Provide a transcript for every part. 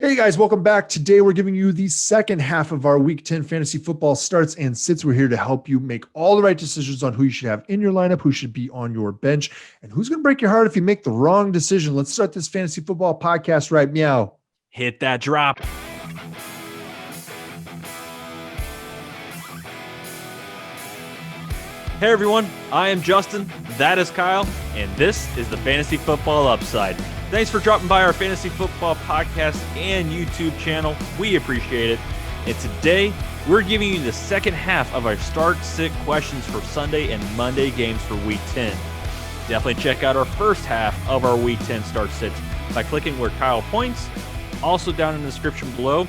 Hey guys, welcome back. Today we're giving you the second half of our Week 10 fantasy football starts and sits. We're here to help you make all the right decisions on who you should have in your lineup, who should be on your bench, and who's going to break your heart if you make the wrong decision. Let's start this fantasy football podcast right meow. Hit that drop. Hey everyone, I am Justin, that is Kyle, and this is the Fantasy Football Upside. Thanks for dropping by our Fantasy Football podcast and YouTube channel. We appreciate it. And today, we're giving you the second half of our start-sit questions for Sunday and Monday games for Week 10. Definitely check out our first half of our Week 10 start-sits by clicking where Kyle points. Also down in the description below.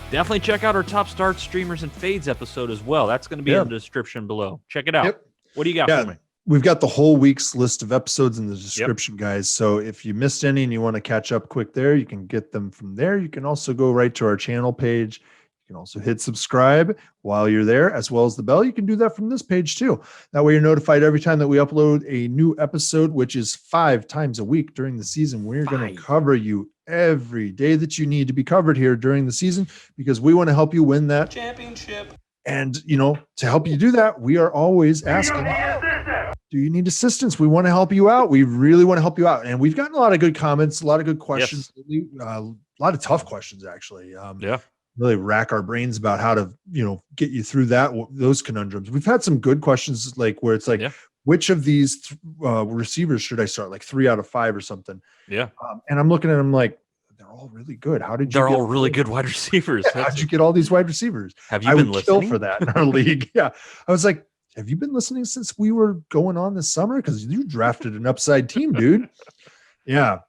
Definitely check out our top starts, streamers, and fades episode as well. That's going to be in the description below. Check it out. Yep. What do you got for me? We've got the whole week's list of episodes in the description, guys. So if you missed any and you want to catch up quick there, you can get them from there. You can also go right to our channel page. You can also hit subscribe while you're there, as well as the bell. You can do that from this page too. That way you're notified every time that we upload a new episode, which is 5 times a week during the season. We're going to cover you every day that you need to be covered here during the season because we want to help you win that championship. And, you know, to help you do that, we are always asking, do you need assistance? We want to help you out. We really want to help you out. And we've gotten a lot of good comments, a lot of good questions, a lot of tough questions, actually. Really rack our brains about how to, get you through those conundrums. We've had some good questions, like where it's like, which of these receivers should I start? Like 3 out of 5 or something. Yeah. And I'm looking at them like, they're all really good. How did you? They're all really good wide receivers. Yeah, how'd you get all these wide receivers? Have you been listening? Kill for that in our league? Yeah. I was like, have you been listening since we were going on this summer? Because you drafted an upside team, dude. Yeah.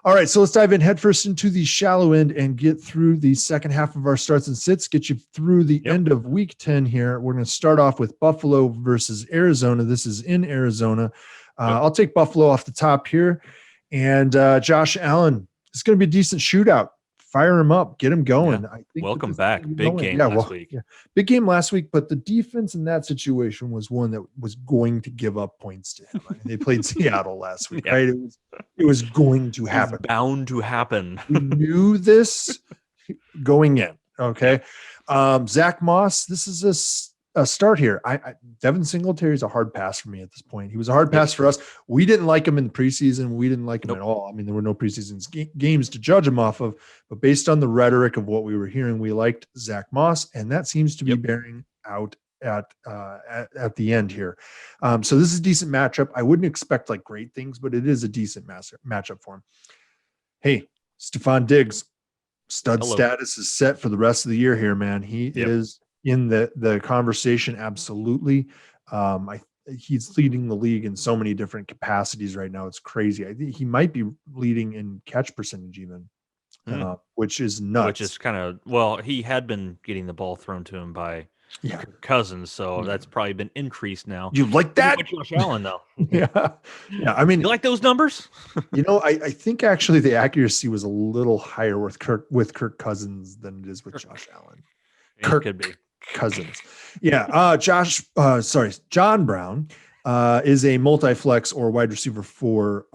All right. So let's dive in headfirst into the shallow end and get through the second half of our starts and sits, get you through the end of Week 10 here. We're going to start off with Buffalo versus Arizona. This is in Arizona. I'll take Buffalo off the top here. And Josh Allen. It's going to be a decent shootout. Fire him up. Get him going. I think welcome back. Big game last week. Yeah. Big game last week, but the defense in that situation was one that was going to give up points to him. I mean, they played Seattle last week, right? It was going to happen. It's bound to happen. We knew this going in. Okay. Zach Moss, this is a start here. Devin Singletary is a hard pass for me at this point. He was a hard pass for us. We didn't like him in the preseason. We didn't like him at all. I mean, there were no preseason games to judge him off of, but based on the rhetoric of what we were hearing, we liked Zach Moss, and that seems to be bearing out at the end here. So this is a decent matchup. I wouldn't expect like great things, but it is a decent matchup for him. Hey, Stephon Diggs, stud status is set for the rest of the year here, man. He is in the conversation. Absolutely. He's leading the league in so many different capacities right now. It's crazy. I think he might be leading in catch percentage even, which is nuts. Which is kind of, he had been getting the ball thrown to him by Cousins, so that's probably been increased now. You like that? Josh Allen, though. Yeah. I mean, you like those numbers? I think actually the accuracy was a little higher with Kirk Cousins than it is with Josh Allen. Kirk could be. Cousins. Yeah. John Brown is a multi-flex or wide receiver 4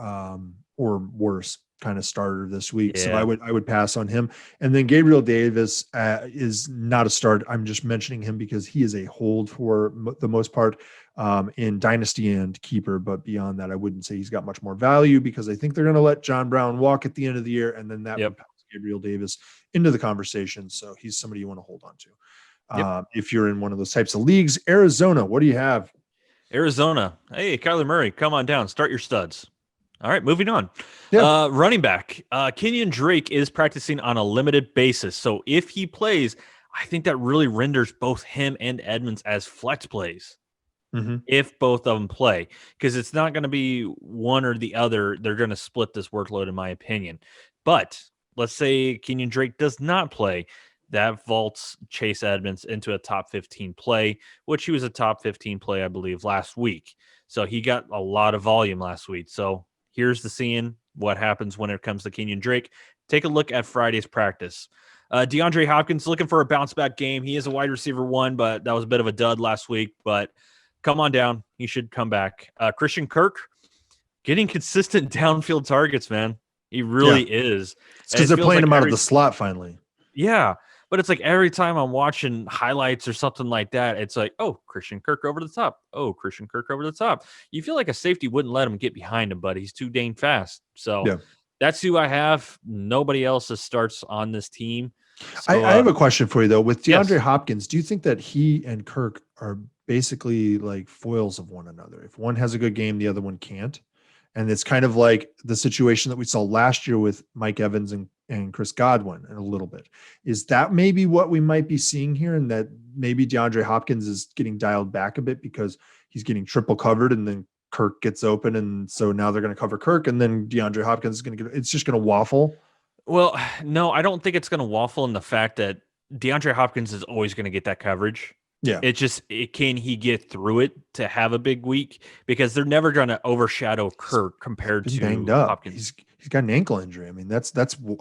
or worse kind of starter this week. So I would pass on him. And then Gabriel Davis is not a start. I'm just mentioning him because he is a hold for the most part in dynasty and keeper. But beyond that, I wouldn't say he's got much more value because I think they're going to let John Brown walk at the end of the year. And then that would pass Gabriel Davis into the conversation. So he's somebody you want to hold on to. If you're in one of those types of leagues. Arizona, what do you have? Arizona. Hey, Kyler Murray, come on down. Start your studs. All right, moving on. Running back. Kenyon Drake is practicing on a limited basis. So if he plays, I think that really renders both him and Edmonds as flex plays. If both of them play, because it's not going to be one or the other. They're going to split this workload, in my opinion. But let's say Kenyon Drake does not play. That vaults Chase Edmonds into a top 15 play, which he was a top 15 play, I believe, last week. So he got a lot of volume last week. So here's the scene. What happens when it comes to Kenyon Drake? Take a look at Friday's practice. DeAndre Hopkins looking for a bounce back game. He is a wide receiver 1, but that was a bit of a dud last week. But come on down. He should come back. Christian Kirk getting consistent downfield targets, man. He really is. It's because they're playing him out of the slot finally. Yeah. But it's like every time I'm watching highlights or something like that, it's like, oh, Christian Kirk over the top. Oh, Christian Kirk over the top. You feel like a safety wouldn't let him get behind him, but he's too dang fast. So that's who I have. Nobody else starts on this team. So, I have a question for you, though. With DeAndre Hopkins, do you think that he and Kirk are basically like foils of one another? If one has a good game, the other one can't. And it's kind of like the situation that we saw last year with Mike Evans and Chris Godwin a little bit. Is that maybe what we might be seeing here? And that maybe DeAndre Hopkins is getting dialed back a bit because he's getting triple covered and then Kirk gets open. And so now they're going to cover Kirk and then DeAndre Hopkins is going to it's just going to waffle. Well, no, I don't think it's going to waffle in the fact that DeAndre Hopkins is always going to get that coverage. Yeah. Can he get through it to have a big week? Because they're never going to overshadow Kirk compared to banged up. Hopkins. He's got an ankle injury. I mean,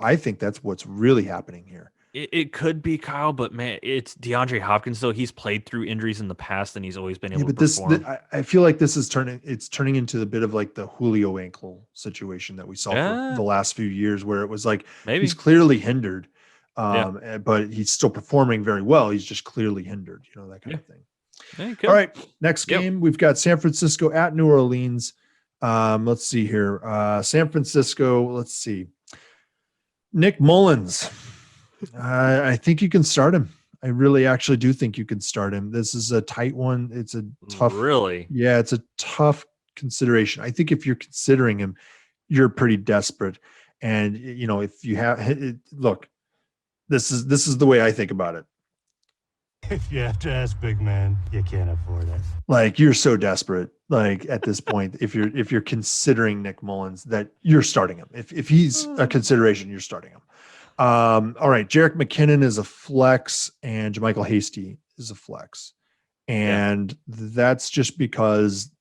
I think that's what's really happening here. It could be, Kyle, but man, it's DeAndre Hopkins, though. He's played through injuries in the past, and he's always been able to perform. I feel like this is turning into a bit of like the Julio ankle situation that we saw for the last few years, where it was like he's clearly hindered, but he's still performing very well. He's just clearly hindered, that kind of thing. All right, next game, we've got San Francisco at New Orleans. Let's see here. San Francisco, let's see. Nick Mullins. I think you can start him. I really actually do think you can start him. This is a tight one. It's a tough, it's a tough consideration. I think if you're considering him, you're pretty desperate. And if you look, this is the way I think about it. If you have to ask, big man, you can't afford it. Like, you're so desperate. Like, at this point, if you're considering Nick Mullins, that you're starting him. If he's a consideration, you're starting him. All right. Jerick McKinnon is a flex and JaMychal Hasty is a flex. And that's just because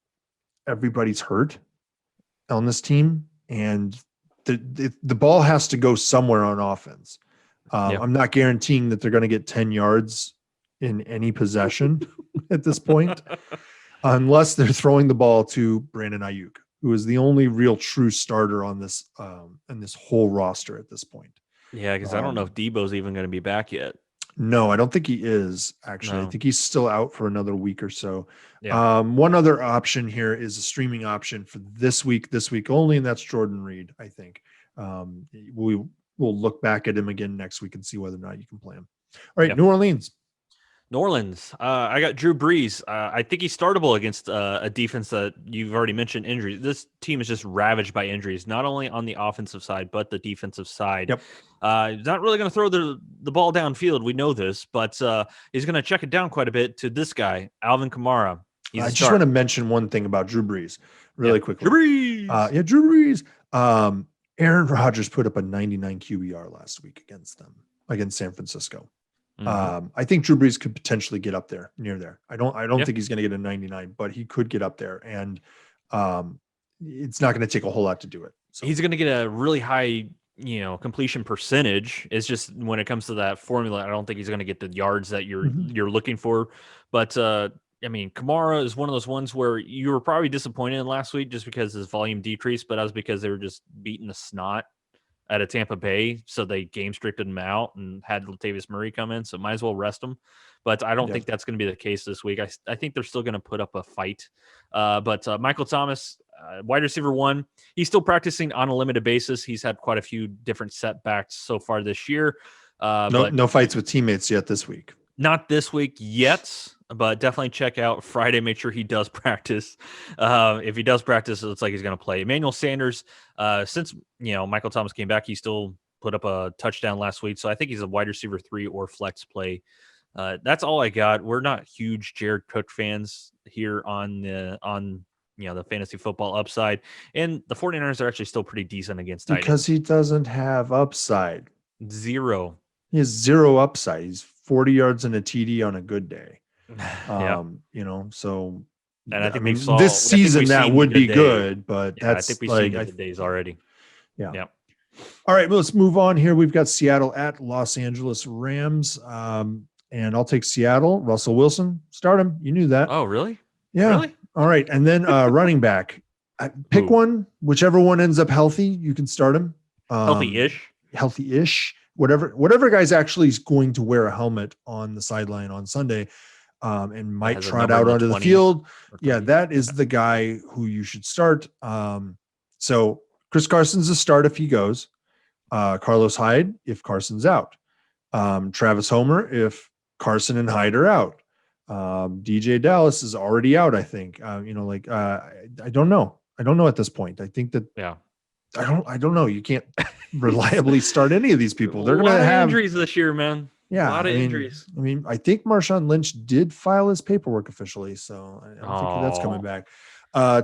everybody's hurt on this team and the ball has to go somewhere on offense. I'm not guaranteeing that they're going to get 10 yards in any possession at this point, unless they're throwing the ball to Brandon Ayuk, who is the only real true starter on this whole roster at this point. Yeah, because I don't know if Debo's even going to be back yet. No, I don't think he is, actually. No. I think he's still out for another week or so. Yeah. One other option here is a streaming option for this week only, and that's Jordan Reed, I think. We'll look back at him again next week and see whether or not you can play him. All right, New Orleans. I got Drew Brees. I think he's startable against a defense that you've already mentioned injuries. This team is just ravaged by injuries, not only on the offensive side, but the defensive side. Yep. He's not really going to throw the ball downfield. We know this, but he's going to check it down quite a bit to this guy, Alvin Kamara. I just want to mention one thing about Drew Brees really quickly. Drew Brees. Drew Brees. Aaron Rodgers put up a 99 QBR last week against San Francisco. Mm-hmm. I think Drew Brees could potentially get up there near there. I don't think he's going to get a 99, but he could get up there, and it's not going to take a whole lot to do it. So. He's going to get a really high, completion percentage. It's just when it comes to that formula, I don't think he's going to get the yards that you're looking for. But Kamara is one of those ones where you were probably disappointed in last week just because his volume decreased, but that was because they were just beating the snot out of Tampa Bay, so they game stricted him out and had Latavius Murray come in, so might as well rest him. But I don't think that's going to be the case this week. I think they're still going to put up a fight. But Michael Thomas, wide receiver 1, he's still practicing on a limited basis. He's had quite a few different setbacks so far this year. No fights with teammates yet this week. Not this week yet, but definitely check out Friday. Make sure he does practice. If he does practice, it looks like he's going to play. Emmanuel Sanders, since Michael Thomas came back, he still put up a touchdown last week. So I think he's a wide receiver 3 or flex play. That's all I got. We're not huge Jared Cook fans here on the fantasy football upside, and the 49ers are actually still pretty decent against Titans. Because he doesn't have upside. Zero. He has zero upside. He's 40 yards and a TD on a good day. So and I think this season that would be good, but that's I think we've seen good days already. Yeah. All right, well, let's move on here. We've got Seattle at Los Angeles Rams. And I'll take Seattle. Russell Wilson, start him. You knew that. Oh, really? Yeah. Really? All right. And then running back. Pick one, whichever one ends up healthy, you can start him. Healthy-ish. Healthy-ish. Whatever guy's actually is going to wear a helmet on the sideline on Sunday and might trot out onto the field. Yeah, that is the guy who you should start. So Chris Carson's a start if he goes. Carlos Hyde if Carson's out. Travis Homer if Carson and Hyde are out. DJ Dallas is already out, I think. I don't know. I don't know at this point. I think that I don't know. You can't reliably start any of these people. They're going to have injuries this year, man. Yeah, a lot of injuries. I mean, I think Marshawn Lynch did file his paperwork officially, so I don't think that's coming back.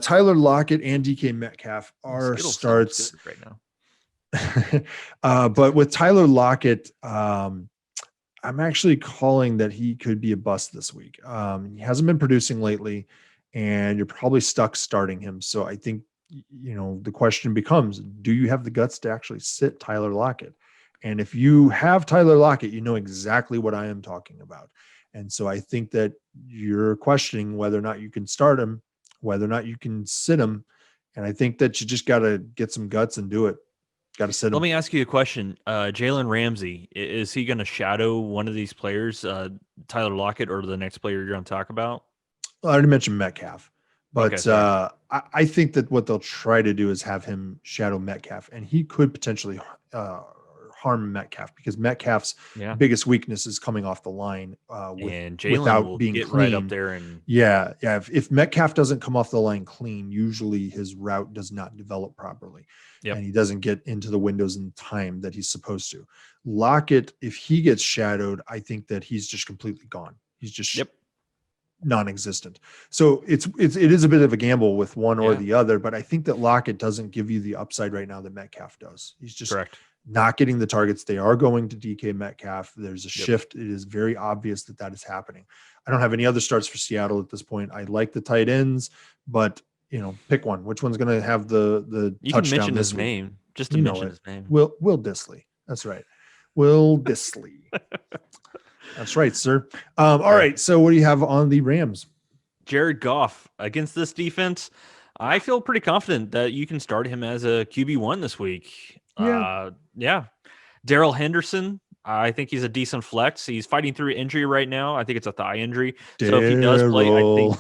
Tyler Lockett and DK Metcalf are starts right now. But with Tyler Lockett, I'm actually calling that he could be a bust this week. He hasn't been producing lately, and you're probably stuck starting him. So I think, the question becomes, do you have the guts to actually sit Tyler Lockett? And if you have Tyler Lockett, you know exactly what I am talking about. And so I think that you're questioning whether or not you can start him, whether or not you can sit him. And I think that you just got to get some guts and do it. Got to sit him. Let me ask you a question. Jalen Ramsey, is he going to shadow one of these players, Tyler Lockett, or the next player you're going to talk about? Well, I already mentioned Metcalf. But I think that what they'll try to do is have him shadow Metcalf. And he could potentially harm Metcalf because Metcalf's biggest weakness is coming off the line and without being clean. Right up there. And if Metcalf doesn't come off the line clean, usually his route does not develop properly. And he doesn't get into the windows in time that he's supposed to. Lockett, if he gets shadowed, I think that he's just completely gone. He's just non-existent. So it is a bit of a gamble with one or the other, but I think that Lockett doesn't give you the upside right now that Metcalf does. He's just not getting the targets. They are going to DK Metcalf. There's a shift. It is very obvious that is happening. I don't have any other starts for Seattle at this point. I like the tight ends, but pick one. Which one's going to have the you touchdown can mention this his week? name, just to mention his name. Will Disley. That's right. Will Disley. That's right, sir. All right. So what do you have on the Rams? Jared Goff against this defense. I feel pretty confident that you can start him as a QB1 this week. Darrell Henderson, I think he's a decent flex. He's fighting through injury right now. I think it's a thigh injury. So if he does play, I think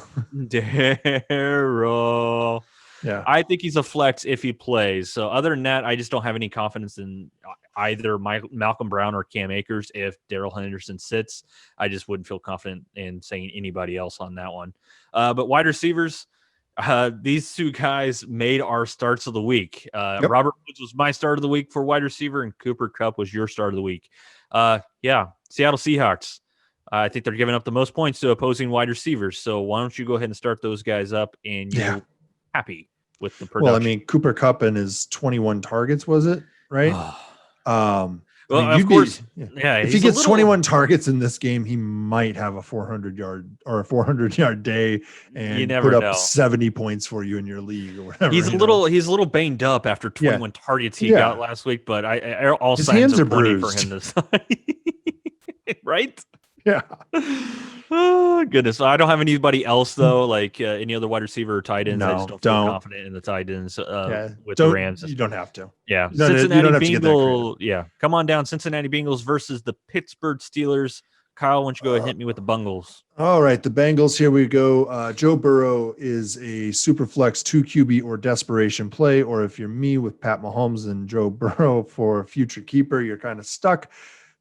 Darrell. Yeah, I think he's a flex if he plays. So other than that, I just don't have any confidence in either Malcolm Brown or Cam Akers. If Darrell Henderson sits, I just wouldn't feel confident in saying anybody else on that one. But wide receivers, these two guys made our starts of the week. Robert Woods was my start of the week for wide receiver, and Cooper Kupp was your start of the week. Seattle Seahawks. I think they're giving up the most points to opposing wide receivers. So why don't you go ahead and start those guys up, and you're happy with the production. Well, I mean, Cooper Kupp and his 21 targets, was it? Right? Of course. If he gets 21 targets in this game, he might have a 400-yard day and put up 70 points for you in your league or whatever. He's a little banged up after 21 targets he got last week, but all his signs are bruised for him this time. Right? Yeah. Oh, goodness. So I don't have anybody else, though, like any other wide receiver or tight ends. I just don't feel confident in the tight ends with the Rams. You don't have to. Yeah. Cincinnati Bengals. Yeah. Come on down. Cincinnati Bengals versus the Pittsburgh Steelers. Kyle, why don't you go ahead and hit me with the Bengals? All right. The Bengals, here we go. Joe Burrow is a super flex 2 QB or desperation play. Or if you're me with Pat Mahomes and Joe Burrow for a future keeper, you're kind of stuck.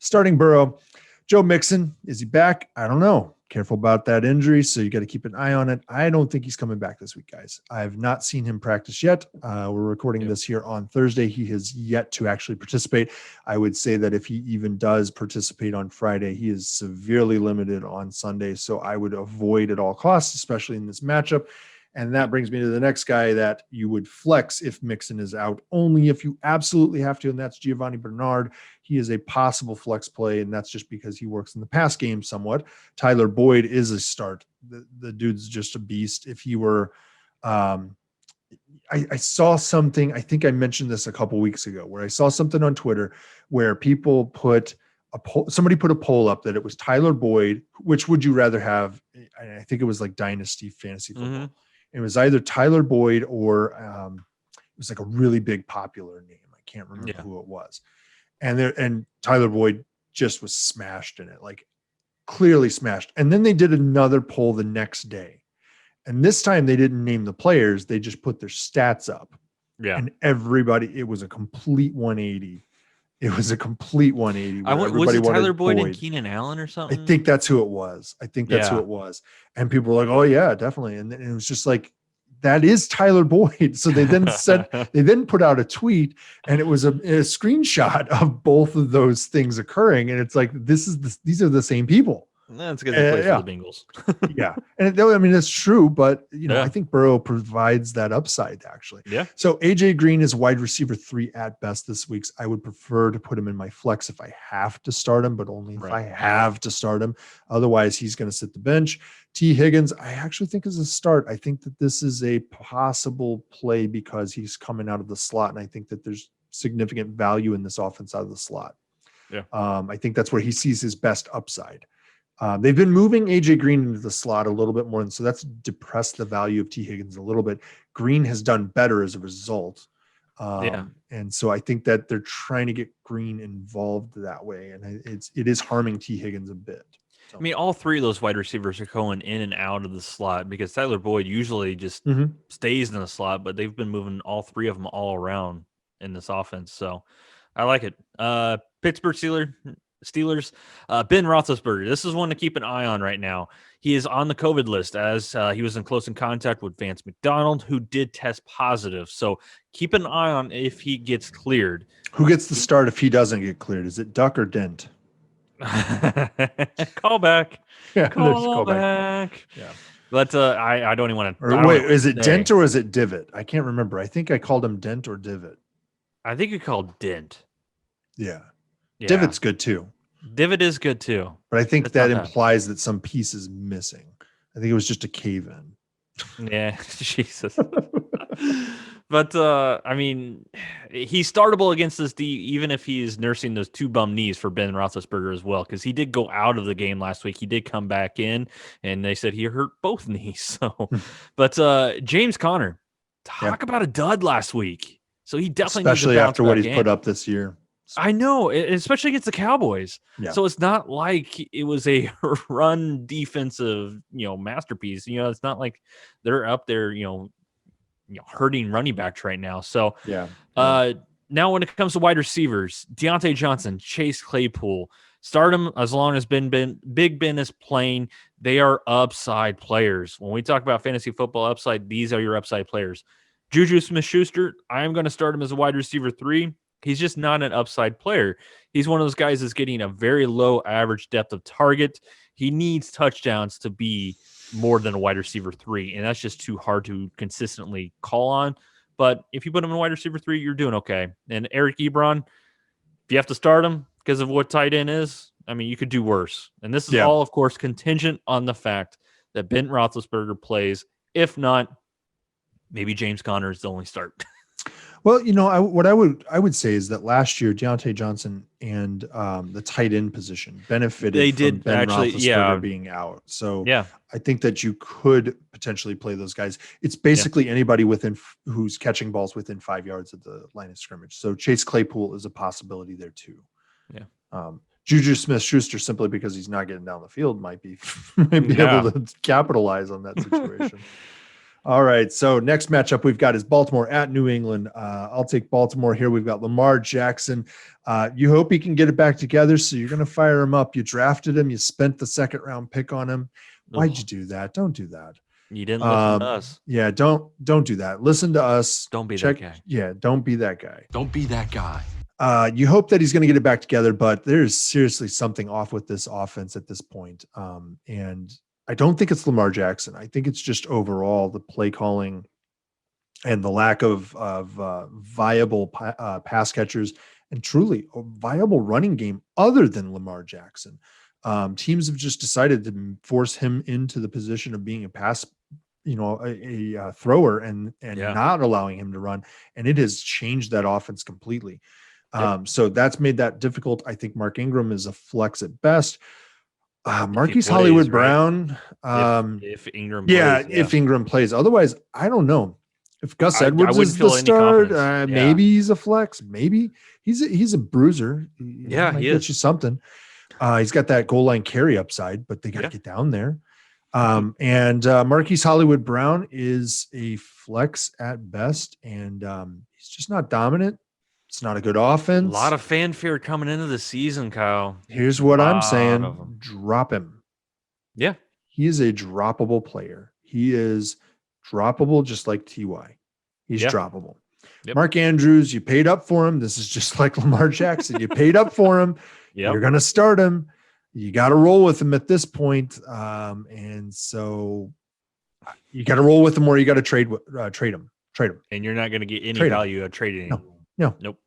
Starting Burrow. Joe Mixon, is he back? I don't know. Careful about that injury, so you got to keep an eye on it. I don't think he's coming back this week, guys. I have not seen him practice yet. We're recording this here on Thursday. He has yet to actually participate. I would say that if he even does participate on Friday, he is severely limited on Sunday, so I would avoid at all costs, especially in this matchup. And that brings me to the next guy that you would flex if Mixon is out, only if you absolutely have to, and that's Giovanni Bernard. He is a possible flex play, and that's just because he works in the pass game somewhat. Tyler Boyd is a start. The dude's just a beast. If he were I saw something, I think I mentioned this a couple weeks ago, where I saw something on Twitter where people put somebody put a poll up that it was Tyler Boyd. Which would you rather have? I think it was like Dynasty Fantasy Football. Mm-hmm. It was either Tyler Boyd or it was like a really big popular name. I can't remember Yeah. who it was. And Tyler Boyd just was smashed in it, like clearly smashed. And then they did another poll the next day. And this time they didn't name the players. They just put their stats up. Yeah. And everybody, it was a complete 180. It was a complete 180. Was it Tyler Boyd and Boyd. Keenan Allen or something? I think that's who it was. Who it was. And people were like, oh yeah, definitely. And it was just like, that is Tyler Boyd. So they then put out a tweet, and it was a screenshot of both of those things occurring. And it's like, these are the same people. That's because they play for the Bengals. Yeah. And I mean, it's true, but Yeah. I think Burrow provides that upside actually. Yeah. So AJ Green is wide receiver 3 at best this week. I would prefer to put him in my flex if I have to start him, but only if I have to start him. Otherwise, he's going to sit the bench. T. Higgins, I actually think is a start. I think that this is a possible play because he's coming out of the slot, and I think that there's significant value in this offense out of the slot. Yeah. I think that's where he sees his best upside. They've been moving AJ Green into the slot a little bit more, and so that's depressed the value of T. Higgins a little bit. Green has done better as a result. And so I think that they're trying to get Green involved that way, and it is harming T. Higgins a bit. So. I mean, all three of those wide receivers are going in and out of the slot because Tyler Boyd usually just stays in the slot, but they've been moving all three of them all around in this offense. So I like it. Pittsburgh Steelers, Ben Roethlisberger. This is one to keep an eye on right now. He is on the COVID list as he was in close contact with Vance McDonald, who did test positive. So keep an eye on if he gets cleared. Who gets the start if he doesn't get cleared? Is it Duck or Dent? Call back. Yeah, call back. Yeah. But I don't even want to. Wait, is it Dent or is it Divot? I can't remember. I think I called him Dent or Divot. I think you called Dent. Yeah. Divot's good too. Divot is good too. But I think that implies that some piece is missing. I think it was just a cave in. Yeah, Jesus. But I mean, he's startable against this D, even if he is nursing those 2 bum knees for Ben Roethlisberger as well, because he did go out of the game last week. He did come back in, and they said he hurt both knees. So, but James Conner, talk about a dud last week. So he definitely especially needs to after what he's put up this year. I know, especially against the Cowboys. Yeah. So it's not like it was a run defensive, masterpiece. It's not like they're up there, hurting running backs right now. So now when it comes to wide receivers, Deontay Johnson, Chase Claypool, start them as long as Big Ben is playing. They are upside players. When we talk about fantasy football upside, these are your upside players. Juju Smith-Schuster, I am going to start him as a wide receiver 3. He's just not an upside player. He's one of those guys that's getting a very low average depth of target. He needs touchdowns to be more than a wide receiver 3, and that's just too hard to consistently call on. But if you put him in wide receiver 3, you're doing okay. And Eric Ebron, if you have to start him because of what tight end is, I mean, you could do worse. And this is all, of course, contingent on the fact that Ben Roethlisberger plays. If not, maybe James Conner is the only start. Well, what I would say is that last year Deontay Johnson and the tight end position benefited. They did from Ben Roethlisberger being out. So I think that you could potentially play those guys. It's basically anybody who's catching balls within 5 yards of the line of scrimmage. So Chase Claypool is a possibility there too. Yeah. Juju Smith-Schuster, simply because he's not getting down the field, might be able to capitalize on that situation. All right. So next matchup we've got is Baltimore at New England. I'll take Baltimore here. We've got Lamar Jackson. You hope he can get it back together. So you're going to fire him up. You drafted him. You spent the 2nd round pick on him. Why'd you do that? Don't do that. You didn't listen to us. Yeah. Don't do that. Listen to us. Don't be that guy. Yeah. Don't be that guy. Don't be that guy. You hope that he's going to get it back together, but there's seriously something off with this offense at this point. And I don't think it's Lamar Jackson. I think it's just overall the play calling and the lack of viable pass catchers and truly a viable running game other than Lamar Jackson. Teams have just decided to force him into the position of being a pass, a thrower and not allowing him to run. And it has changed that offense completely. So that's made that difficult. I think Mark Ingram is a flex at best. Marquise Hollywood Brown. If Ingram plays, if Ingram plays. Otherwise, I don't know. If Gus I Edwards wouldn't is feel the any start, confidence. Yeah. maybe he's a flex. Maybe he's a bruiser. He might He get is. you something. He's got that goal line carry upside, but they got to get down there. And Marquise Hollywood Brown is a flex at best, and he's just not dominant. It's not a good offense. A lot of fanfare coming into the season, Kyle. Here's what I'm saying: of 'em. drop him. Yeah. He is a droppable player. He is droppable, just like Ty. He's droppable. Yep. Mark Andrews, you paid up for him. This is just like Lamar Jackson. You paid up for him. You're going to start him. You got to roll with him at this point. And so you got to roll with him, or you got to trade him. And you're not going to get any value of trading him. No. Nope.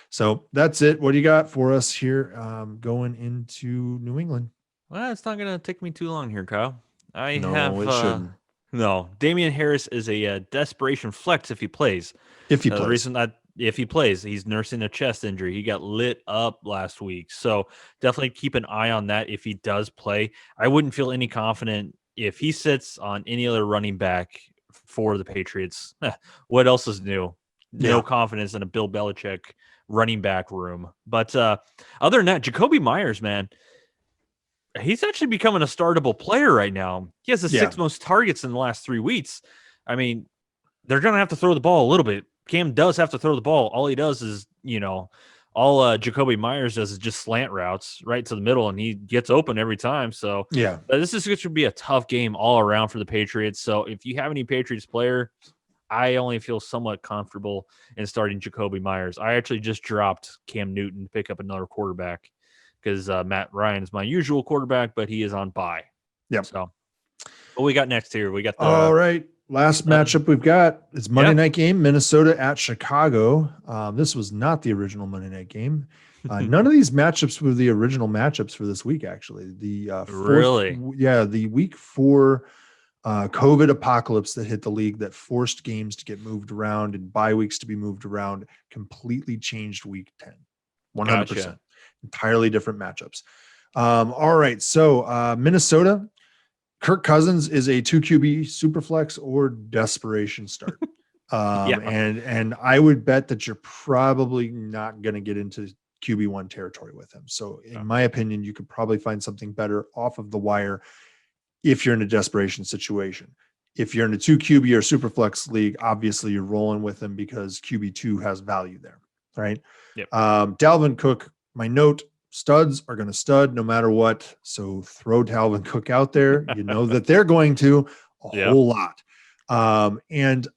So that's it. What do you got for us here going into New England? Well, it's not going to take me too long here, Kyle. It shouldn't. No, Damian Harris is a desperation flex if he plays. If he plays, he's nursing a chest injury. He got lit up last week. So definitely keep an eye on that if he does play. I wouldn't feel any confident if he sits on any other running back for the Patriots. What else is new? No confidence in a Bill Belichick running back room. But other than that, Jacoby Myers, man, he's actually becoming a startable player right now. He has the 6 most targets in the last 3 weeks. I mean, they're going to have to throw the ball a little bit. Cam does have to throw the ball. All he does is, all Jacoby Myers does is just slant routes right to the middle, and he gets open every time. So, this is going to be a tough game all around for the Patriots. So, if you have any Patriots player, I only feel somewhat comfortable in starting Jacoby Myers. I actually just dropped Cam Newton to pick up another quarterback, because Matt Ryan is my usual quarterback, but he is on bye. Yep. So, what we got next here? We got all right. Last matchup we've got is Monday night game, Minnesota at Chicago. This was not the original Monday night game. None of these matchups were the original matchups for this week, actually. The the week 4 COVID apocalypse that hit the league that forced games to get moved around and bye weeks to be moved around completely changed week 10. 100%. Gotcha. Entirely different matchups. All right. So Minnesota, Kirk Cousins is a 2 QB super flex or desperation start. And I would bet that you're probably not going to get into QB1 territory with him. So in my opinion, you could probably find something better off of the wire if you're in a desperation situation. If you're in a 2 QB or super flex league, obviously you're rolling with him because QB2 has value there. Right. Yep. Dalvin Cook, my note, studs are going to stud no matter what. So throw Dalvin Cook out there. You know that they're going to a whole lot. And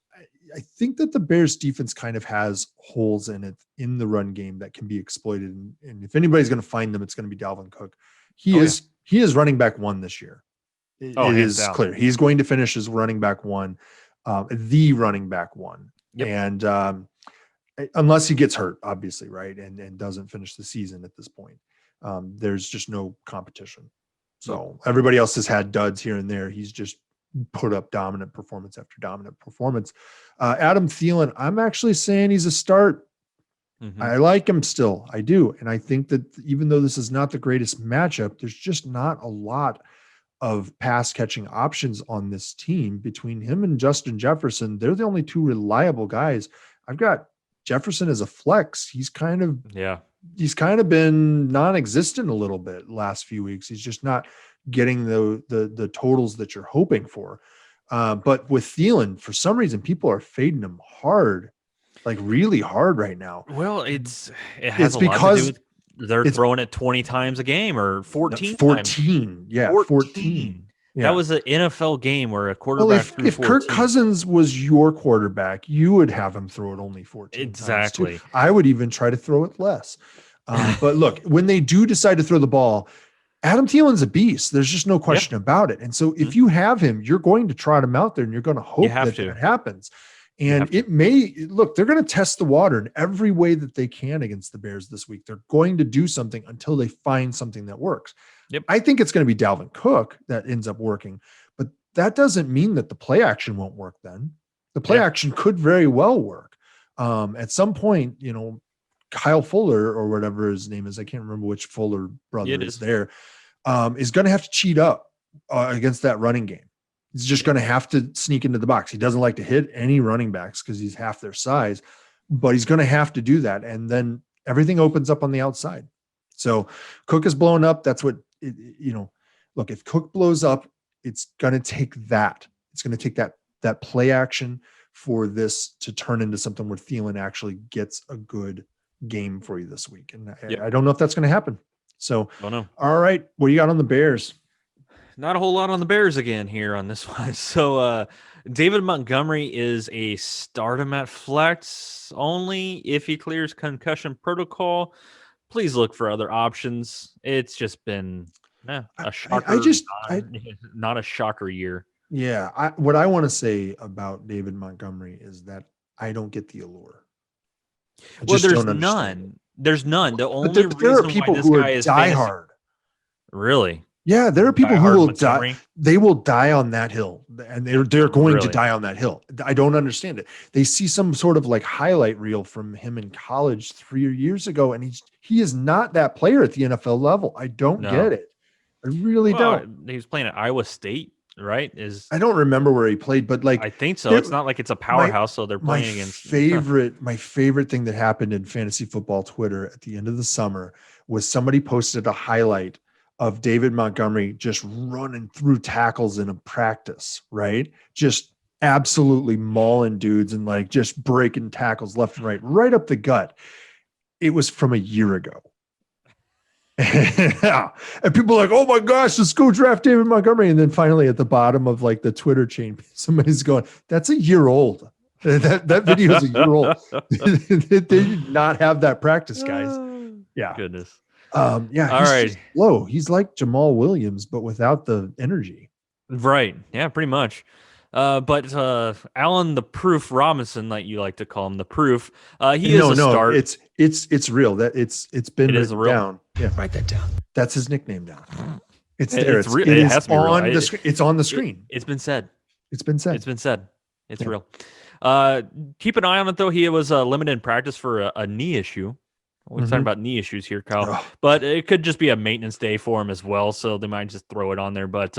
I think that the Bears defense kind of has holes in it in the run game that can be exploited. And if anybody's going to find them, it's going to be Dalvin Cook. He is running back 1 this year. It is clear. He's going to finish as running back 1, the running back 1. Yep. And unless he gets hurt, obviously, right, and doesn't finish the season at this point. There's just no competition. So everybody else has had duds here and there. He's just put up dominant performance after dominant performance. Adam Thielen, I'm actually saying he's a start. Mm-hmm. I like him still. I do. And I think that even though this is not the greatest matchup, there's just not a lot of pass catching options on this team between him and Justin Jefferson. They're the only 2 reliable guys. I've got Jefferson as a flex. He's kind of been non-existent a little bit last few weeks. He's just not getting the totals that you're hoping for. But with Thielen, for some reason, people are fading him hard, like really hard right now. Well, it has a lot to do with they're throwing it 20 times a game or 14 14. Yeah, 14. Yeah. That was an NFL game where a quarterback threw 14. If Kirk Cousins was your quarterback, you would have him throw it only 14 exactly. times too. I would even try to throw it less. But look, when they do decide to throw the ball, Adam Thielen's a beast. There's just no question about it. And so if you have him, you're going to trot him out there and you're going to hope that happens. And it may look, they're going to test the water in every way that they can against the Bears this week. They're going to do something until they find something that works. Yep. I think it's going to be Dalvin Cook that ends up working, but that doesn't mean that the play action won't work then. The play action could very well work. At some point, Kyle Fuller or whatever his name is, I can't remember which Fuller brother is there, is going to have to cheat up against that running game. He's just going to have to sneak into the box. He doesn't like to hit any running backs because he's half their size, but he's going to have to do that. And then everything opens up on the outside. So Cook is blown up. That's what, look, if Cook blows up, it's going to take that. It's going to take that play action for this to turn into something where Thielen actually gets a good game for you this week. And I don't know if that's going to happen. So, don't know. All right. What do you got on the Bears? Not a whole lot on the Bears again here on this one. So David Montgomery is a start him at flex only if he clears concussion protocol. Please look for other options. It's just been a shocker. Not a shocker year. Yeah. What I want to say about David Montgomery is that I don't get the allure. Well, there's none. There's none. The only there are people who are diehard. Really? Yeah, there are people who will die. They will die on that hill, and they're going to die on that hill. I don't understand it. They see some sort of like highlight reel from him in college 3 years ago, and he is not that player at the NFL level. I don't get it. I really don't. He was playing at Iowa State, right? I don't remember where he played, but like I think so. It's not like it's a powerhouse, so they're playing against. My favorite thing that happened in fantasy football Twitter at the end of the summer was somebody posted a highlight of David Montgomery just running through tackles in a practice, right? Just absolutely mauling dudes and like just breaking tackles left and right up the gut. It was from a year ago. And people are like, oh my gosh, let's go draft David Montgomery. And then finally at the bottom of like the Twitter chain, somebody's going, that's a year old. That video is a year old. They did not have that practice, guys. Yeah. Goodness. All right. Low. He's like Jamal Williams, but without the energy. Right. Yeah, pretty much. But Allen the Proof Robinson, like you like to call him, the Proof. He is a start. It's real. That it's been written down. Yeah, write that down. That's his nickname now. It's there. It's on the screen. It's on the screen. It's been said. It's been said. It's real. Keep an eye on it though. He was limited in practice for a knee issue. We're talking about knee issues here, Kyle. But it could just be a maintenance day for him as well, so they might just throw it on there. But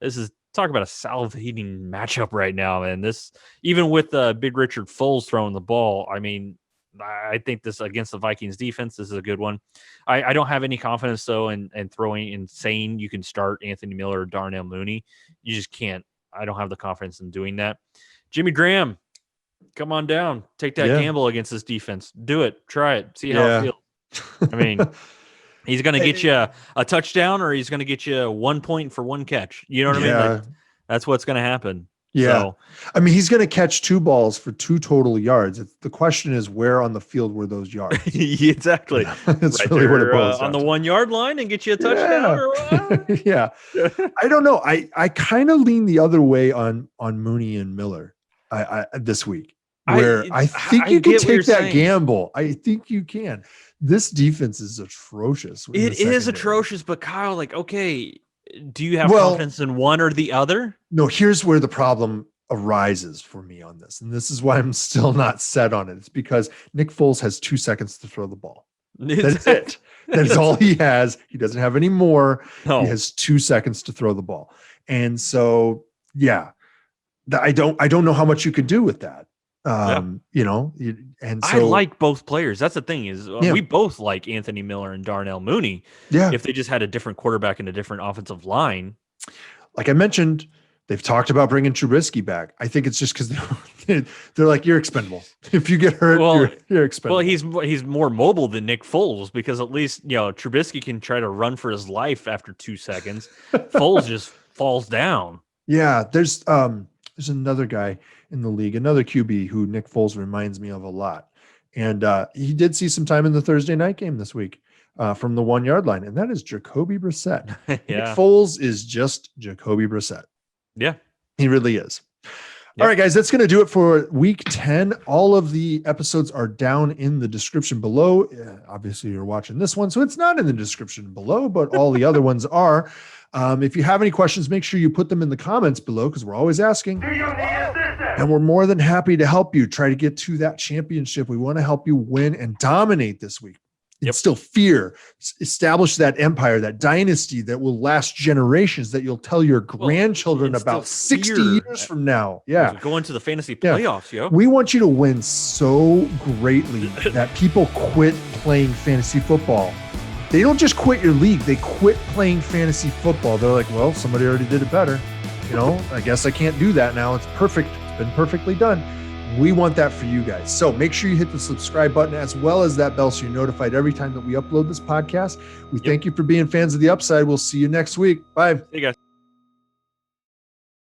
this is talk about a salve-heating matchup right now, and this even with Big Richard Foles throwing the ball. I mean, I think this against the Vikings defense, this is a good one. I don't have any confidence though in throwing and saying you can start Anthony Miller or Darnell Mooney. You just can't. I don't have the confidence in doing that. Jimmy Graham. Come on down. Take that gamble against this defense. Do it. Try it. See how it feels. I mean, he's going to get you a touchdown or he's going to get you 1 point for one catch. You know what I mean? Like, that's what's going to happen. Yeah. So, I mean, he's going to catch 2 balls for 2 total yards. The question is, where on the field were those yards? Exactly. That's right really there, what it boils down on the to. 1 yard line and get you a touchdown or what? Yeah. I don't know. I kind of lean the other way on Mooney and Miller this week. Where I think you can take that gamble. I think you can. This defense is atrocious. It is atrocious, but Kyle, like, okay, do you have confidence in one or the other? No, here's where the problem arises for me on this. And this is why I'm still not set on it. It's because Nick Foles has 2 seconds to throw the ball. That's it. That's all he has. He doesn't have any more. No. He has 2 seconds to throw the ball. And so, yeah, I don't know how much you could do with that. And so I like both players. That's the thing is we both like Anthony Miller and Darnell Mooney. Yeah. If they just had a different quarterback and a different offensive line. Like I mentioned, they've talked about bringing Trubisky back. I think it's just because they're like, you're expendable. If you get hurt, you're expendable. Well, he's more mobile than Nick Foles because at least, Trubisky can try to run for his life after 2 seconds. Foles just falls down. Yeah. There's another guy in the league, another QB who Nick Foles reminds me of a lot. And he did see some time in the Thursday night game this week from the 1 yard line. And that is Jacoby Brissett. Nick Foles is just Jacoby Brissett. Yeah, he really is. All right, guys, that's going to do it for week 10. All of the episodes are down in the description below. Obviously, you're watching this one, so it's not in the description below, but all the other ones are. If you have any questions, make sure you put them in the comments below because we're always asking. Do you need assistance? And we're more than happy to help you try to get to that championship. We want to help you win and dominate this week. instill fear, establish that empire, that dynasty that will last generations, that you'll tell your grandchildren about 60 years from now. Yeah. Go into the fantasy playoffs, yo. We want you to win so greatly that people quit playing fantasy football. They don't just quit your league. They quit playing fantasy football. They're like, well, somebody already did it better. I guess I can't do that now. It's perfect. It's been perfectly done. We want that for you guys. So make sure you hit the subscribe button as well as that bell so you're notified every time that we upload this podcast. We thank you for being fans of The Upside. We'll see you next week. Bye. Hey, guys.